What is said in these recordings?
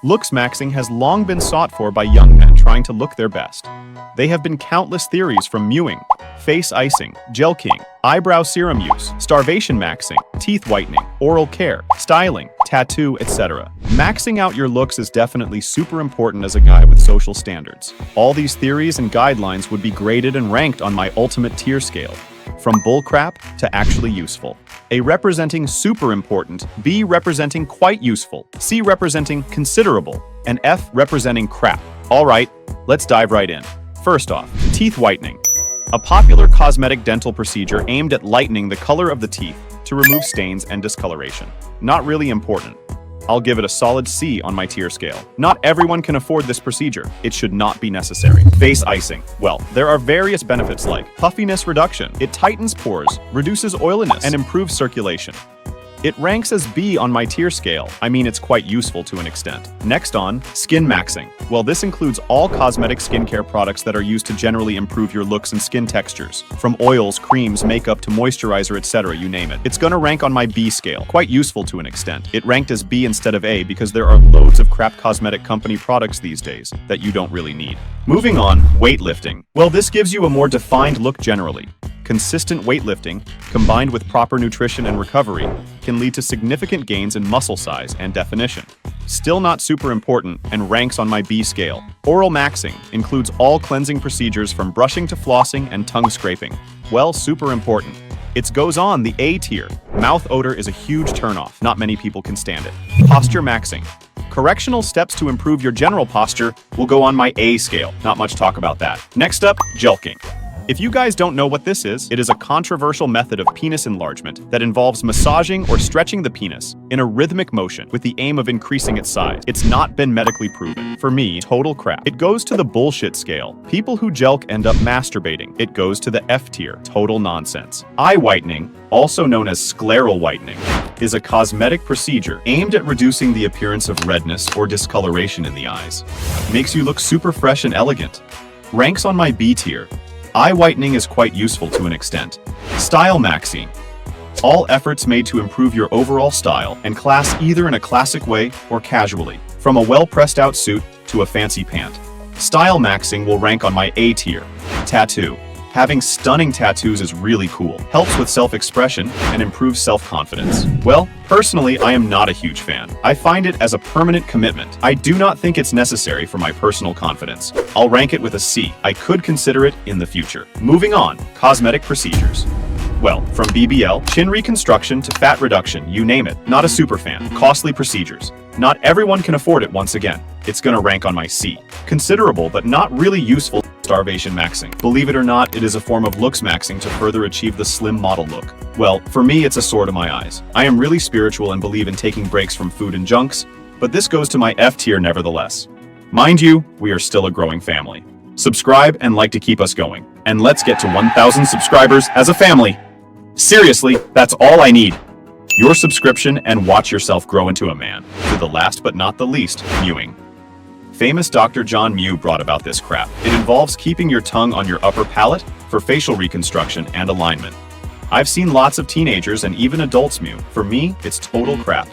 Looksmaxxing has long been sought for by young men trying to look their best. There have been countless theories from mewing, face icing, gelking, eyebrow serum use, starvation maxing, teeth whitening, oral care, styling, tattoo, etc. Maxing out your looks is definitely super important as a guy with social standards. All these theories and guidelines would be graded and ranked on my ultimate tier scale, from bullcrap to actually useful. A representing super important, B representing quite useful, C representing considerable, and F representing crap. Alright, let's dive right in. First off, teeth whitening. A popular cosmetic dental procedure aimed at lightening the color of the teeth to remove stains and discoloration. Not really important. I'll give it a solid C on my tier scale. Not everyone can afford this procedure. It should not be necessary. Face icing. Well, there are various benefits like puffiness reduction. It tightens pores, reduces oiliness, and improves circulation. It ranks as B on my tier scale. I mean, it's quite useful to an extent. Next on, skin maxing. Well, this includes all cosmetic skincare products that are used to generally improve your looks and skin textures. From oils, creams, makeup to moisturizer, etc., you name it. It's gonna rank on my B scale. Quite useful to an extent. It ranked as B instead of A because there are loads of crap cosmetic company products these days that you don't really need. Moving on, weightlifting. Well, this gives you a more defined look generally. Consistent weightlifting, combined with proper nutrition and recovery, can lead to significant gains in muscle size and definition. Still not super important and ranks on my B scale. Oral maxing includes all cleansing procedures from brushing to flossing and tongue scraping. Well, super important. It goes on the A tier. Mouth odor is a huge turnoff. Not many people can stand it. Posture maxing. Correctional steps to improve your general posture will go on my A scale. Not much talk about that. Next up, gelking. If you guys don't know what this is, it is a controversial method of penis enlargement that involves massaging or stretching the penis in a rhythmic motion with the aim of increasing its size. It's not been medically proven. For me, total crap. It goes to the bullshit scale. People who gelk end up masturbating. It goes to the F tier. Total nonsense. Eye whitening, also known as scleral whitening, is a cosmetic procedure aimed at reducing the appearance of redness or discoloration in the eyes. Makes you look super fresh and elegant. Ranks on my B tier. Eye whitening is quite useful to an extent. Style maxing. All efforts made to improve your overall style and class either in a classic way or casually, from a well-pressed out suit to a fancy pant. Style maxing will rank on my A tier. Tattoo. Having stunning tattoos is really cool. Helps with self-expression and improves self-confidence. Well, personally, I am not a huge fan. I find it as a permanent commitment. I do not think it's necessary for my personal confidence. I'll rank it with a C. I could consider it in the future. Moving on, cosmetic procedures. Well, from BBL, chin reconstruction to fat reduction, you name it. Not a super fan. Costly procedures. Not everyone can afford it once again. It's gonna rank on my C. Considerable, but not really useful. Starvation maxing. Believe it or not, it is a form of Looksmaxxing to further achieve the slim model look. Well, for me, it's a sword in my eyes. I am really spiritual and believe in taking breaks from food and junks, but this goes to my F tier nevertheless. Mind you, we are still a growing family. Subscribe and like to keep us going. And let's get to 1,000 subscribers as a family. Seriously, that's all I need. Your subscription and watch yourself grow into a man. To the last but not the least, mewing. Famous Dr. John Mew brought about this crap. It involves keeping your tongue on your upper palate for facial reconstruction and alignment. I've seen lots of teenagers and even adults mew. For me, it's total crap.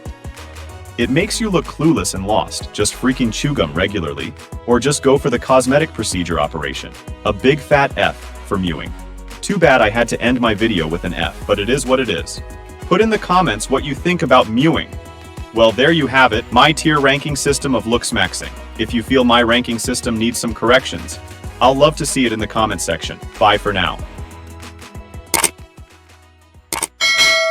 It makes you look clueless and lost. Just freaking chew gum regularly, or just go for the cosmetic procedure operation. A big fat F for mewing. Too bad I had to end my video with an F, but it is what it is. Put in the comments what you think about mewing. Well, there you have it, my tier ranking system of Looksmaxxing. If you feel my ranking system needs some corrections, I'll love to see it in the comment section. Bye for now.